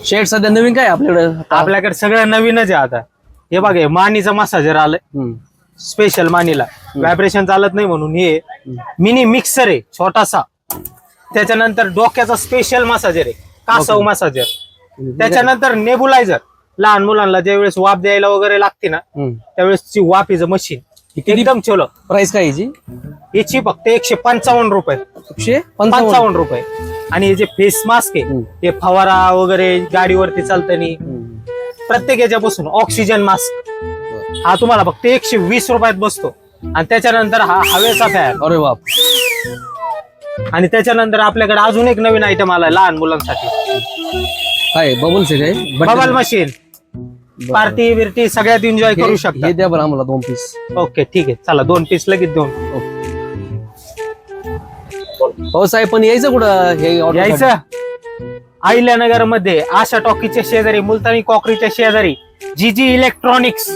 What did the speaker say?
Shade सध्या नवीन काय आपल्याकडे? आपल्याकडे सगळं नवीनच आहे आता. हे बघ, हे मानीचं मसाजर आलंय स्पेशल मानीला, व्हायब्रेशन चालत नाही म्हणून. हे मिनी मिक्सर आहे छोटासा. त्याच्यानंतर डोक्याचा स्पेशल मसाजर आहे, कासव मसाजर. त्याच्यानंतर नेबुलायझर, लहान मुलांना ज्यावेळेस वाफ द्यायला वगैरे लागते ना, त्यावेळेस वाफीचं मशीन एकदम छोलं. प्राइस काय याची? याची फक्त 155 रुपये. 155 रुपये. आणि हे जे फेस मास्क आहे, हे फवारा वगैरे गाडीवरती चालतानी प्रत्येक याच्यापासून ऑक्सिजन मास्क हा तुम्हाला फक्त 120 रुपयात बसतो. आणि त्याच्यानंतर हा हवेचा फॅन. अरे बाप. आणि त्याच्यानंतर आपल्याकडे अजून एक नवीन आयटम आलाय लहान मुलांसाठी. काय बबल्स आहे काय? Bubble machine. पार्टी बिर्टी सगळ्यात एन्जॉय करू शकता. हे द्या बरं आम्हाला 2 पीस. ओके ठीक आहे, चला 2 पीस लगेच 2. हो साहेब, पण यायचं कुठं हे order साठी? यायचं अहिल्यानगर मध्ये आशा टॉकीच्या शेजारी, मुलतानी कॉकरीच्या शेजारी, जीजी इलेक्ट्रॉनिक्स